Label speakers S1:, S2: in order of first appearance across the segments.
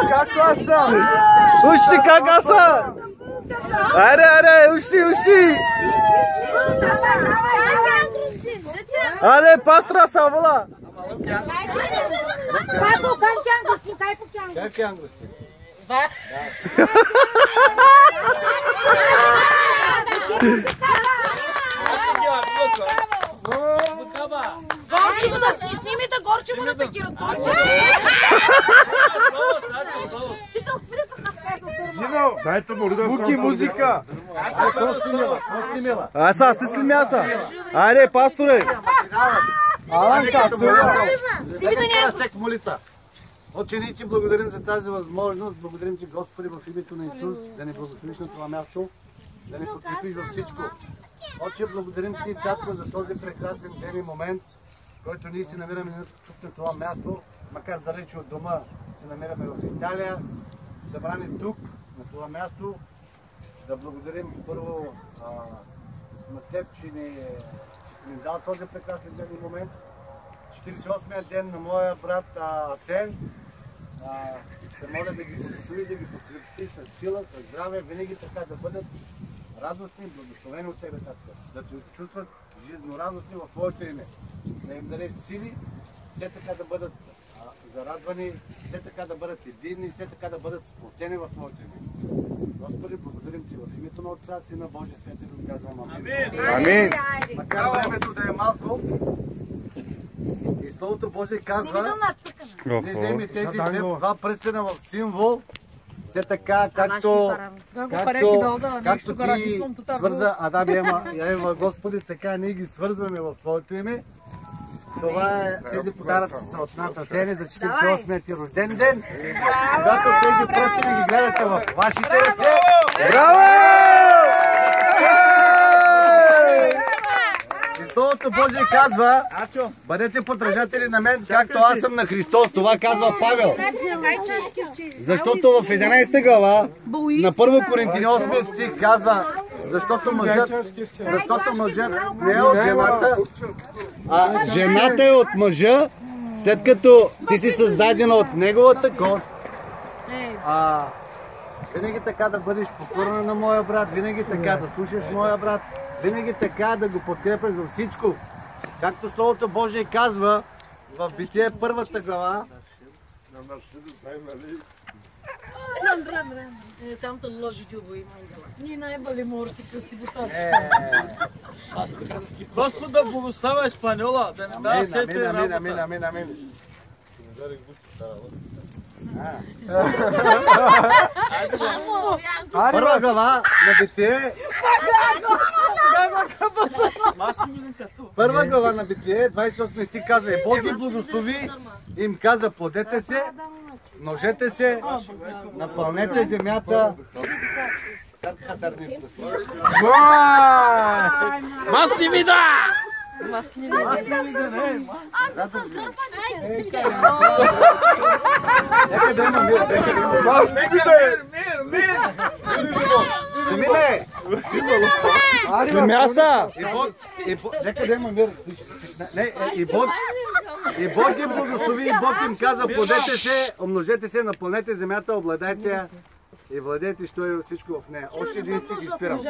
S1: Каква са? Уши, кака са? Аре, уши. Аре, пастора са, вола. Как е ангусти?
S2: Снимите горче му на такива.
S1: Жино, дайте му Буки, музика. Аса, си мяса. Айде, пасторе. Аланка, молитва. Отче, ние ти благодарим за тази възможност. Благодарим ти, Господи, в името на Исус, да ни благословиш на това място, да ни подкрепиш във всичко. Отче, благодарим ти, Татко, за този прекрасен ден и момент, който ние се намираме тук на това място, макар далече от дома, се намираме в Италия, събрани тук, на това място. Да благодарим първо на теб, че си ни дал този прекрасен ден и момент. 48-я ден на моя брат Асен. Се моля да ги благослови, да ги подкрепи с сила, с здраве, винаги така да бъдат радостни, благословени от тебе, Татко. Да се чувстват жизнерадостни в Твоето име. Да им дадеш сили, все така да бъдат зарадвани, все така да бъдат единни, все така да бъдат сплотени в Твоето име. Господи, благодарим Ти в името на Отца, Сина, Божия Святитель, казвам амин. Амин. Макар времето да е малко, и Словото Божие казва, не вземи тези два пръстена в символ, все така, както ти свърза Адам и Ева, Господи, така ние ги свързваме в Твоето име. Това е, тези подаръци са от нас, Асени, за 48-я ти рожден ден. Когато тези пръстени ги гледате в вашите ръце. Браво! И Словото Божие казва, бъдете подражатели на мен, както аз съм на Христос. Това казва Павел. Защото в 11 глава на 1 Коринтини 8 стих казва, защото мъжът не е от жената, а жената е от мъжа, след като ти си създадена от неговата кост. Винаги така да бъдеш покорна на моя брат, винаги така да слушаш моя брат, винаги така да го подкрепяш за всичко. Както Словото Божие казва в Битие 1 глава.
S2: Само те ложи дюбо и мангала. Ние най-бали морти красиво точно.
S3: Господа благославя Испаньола, да не дава сете работа.
S1: Амин. Първа глава на Битие. Първа глава на Битие, 28 стих казва, и Бог ги благослови, им каза, плодете се, множете се, напълнете земята.
S3: Масни ми да!
S1: Нека да има мир, нека да има мир. И Бог ги благослови, и Бог им каза, плодете се, умножете се, напълнете земята, обладайте я и владейте, що е всичко в нея. Още един стих ги спирам.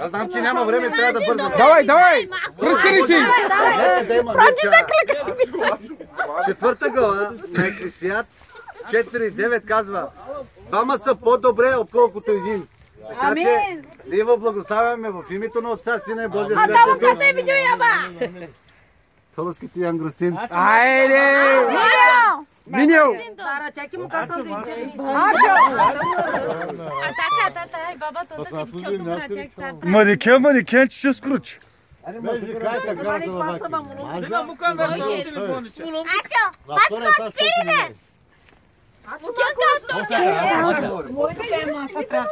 S1: Аз знам, че няма време, трябва да бързам.
S3: Давай! Пръстеници!
S1: Четвърта глава на Екклесиаст 4:9 казва, двама са по-добре, отколкото един. Така че ние го благославяме в името на Отца, Сина и Божия Святитель. Толоски ти, Ангростин.
S3: Айде! Миньо!
S2: Тара, чакай му казвам да иде.
S1: Марикен, че ще скручи.
S2: Моите е масата.